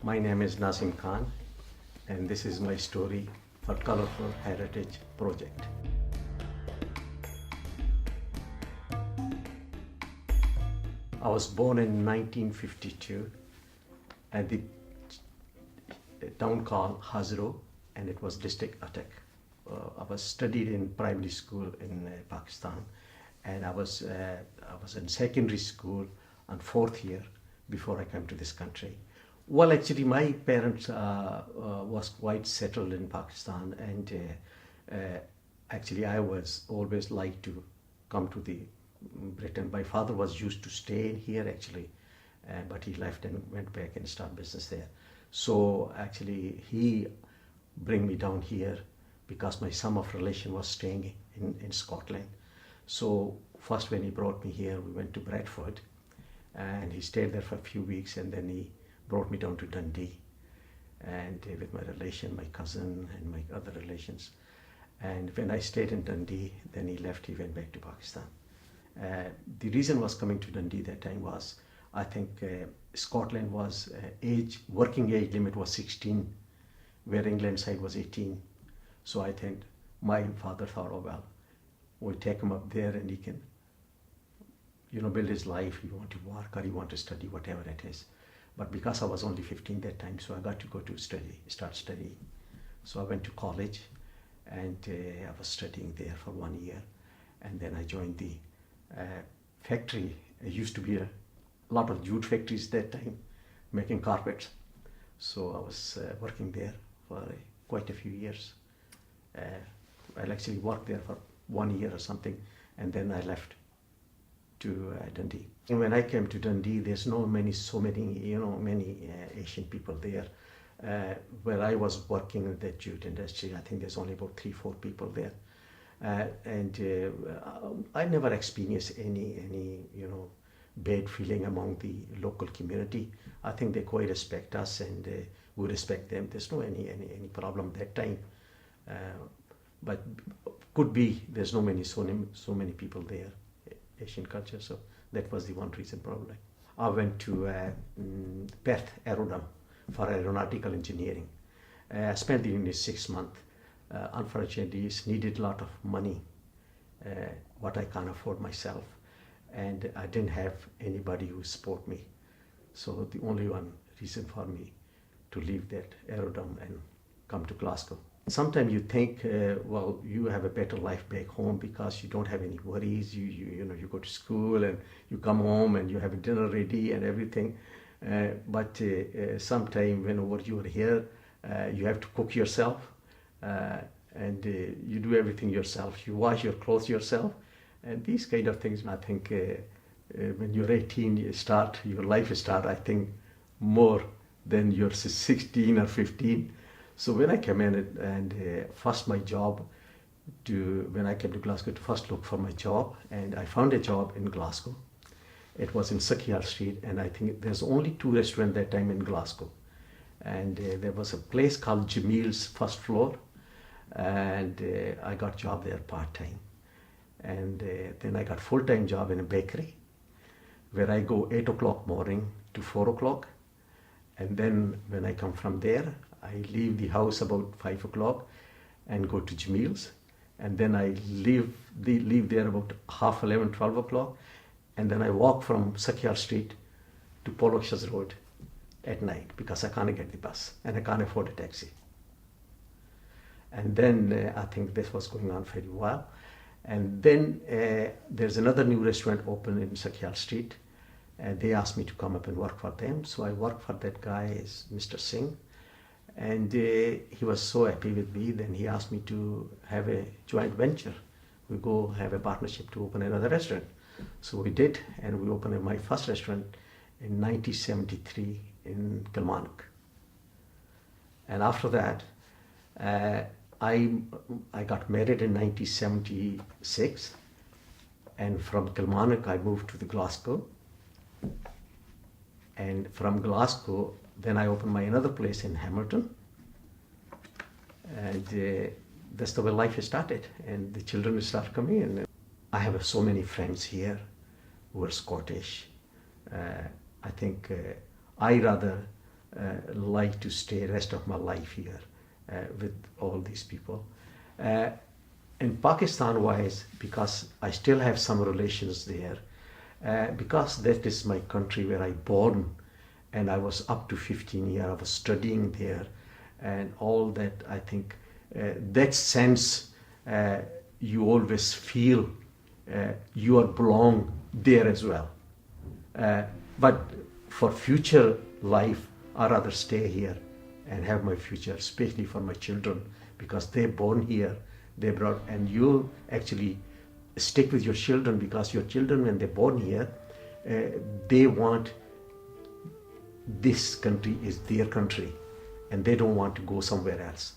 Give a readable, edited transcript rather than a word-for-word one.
My name is Nasim Khan, and this is my story for Colorful Heritage Project. I was born in 1952 at the town called Hazro, and it was district Attic. I was studied in primary school in Pakistan, and I was in secondary school on fourth year before I came to this country. Well, actually, my parents was quite settled in Pakistan, and actually, I was always like to come to the Britain. My father was used to stay here actually, but he left and went back and start business there. So actually, he bring me down here because my son of relation was staying in Scotland. So first when he brought me here, we went to Bradford, and he stayed there for a few weeks, and then he brought me down to Dundee, and with my relation, my cousin, and my other relations. And when I stayed in Dundee, then he left. He went back to Pakistan. The reason was coming to Dundee that time was, I think Scotland was working age limit was 16, where England side was 18. So I think my father thought, oh well, we'll take him up there and he can, build his life. He want to work or he want to study, whatever it is. But because I was only 15 that time, so I got to go to start studying. So I went to college, and I was studying there for 1 year, and then I joined the factory. It used to be a lot of jute factories that time, making carpets. So I was working there for quite a few years. I actually worked there for 1 year or something, and then I left to Dundee. And when I came to Dundee, there's so many Asian people there. Where I was working in the jute industry, I think there's only about 3-4 people there. I never experienced any bad feeling among the local community. I think they quite respect us, and we respect them. There's no any problem that time. But could be there's so many people there, Asian culture. So that was the one reason probably. I went to Perth Aerodrome for aeronautical engineering. I spent the only 6 months. Unfortunately, it needed a lot of money, what I can't afford myself, and I didn't have anybody who support me. So the only one reason for me to leave that aerodrome and come to Glasgow. Sometimes you think, well, you have a better life back home because you don't have any worries. You go to school and you come home and you have a dinner ready and everything. But sometime whenever you are here, you have to cook yourself. And you do everything yourself. You wash your clothes yourself, and these kind of things. I think when you're 18, your life start. I think more than you're 16 or 15. So when I came in and first my job, when I came to Glasgow to first look for my job, and I found a job in Glasgow. It was in Suckyard Street, and I think there's only 2 restaurants that time in Glasgow. And there was a place called Jamil's first floor, and I got job there part-time. And then I got full-time job in a bakery, where I go 8 o'clock morning to 4 o'clock. And then when I come from there, I leave the house about 5 o'clock and go to Jamil's. And then I leave there about 11:30, 12 o'clock. And then I walk from Suckyard Street to Pollockshires Road at night because I can't get the bus and I can't afford a taxi. And then I think this was going on very well. And then there's another new restaurant open in Suckyard Street, and they asked me to come up and work for them. So I worked for that guy, Mr. Singh, and he was so happy with me. Then he asked me to have a joint venture. We go have a partnership to open another restaurant. So we did, and we opened my first restaurant in 1973 in Kilmarnock. And after that, I got married in 1976, and from Kilmarnock I moved to the Glasgow, and from Glasgow then I opened my another place in Hamilton, and that's the way life started, and the children started coming in. I have so many friends here who are Scottish. I think I rather like to stay rest of my life here with all these people. Uh, in Pakistan wise, because I still have some relations there, because that is my country where I born, and I was up to 15 years, I was studying there, and all that, I think that sense, you always feel you are belong there as well. But for future life, I rather stay here and have my future, especially for my children, because they born here, they brought, and you actually stick with your children, because your children, when they're born here, they want this country is their country, and they don't want to go somewhere else.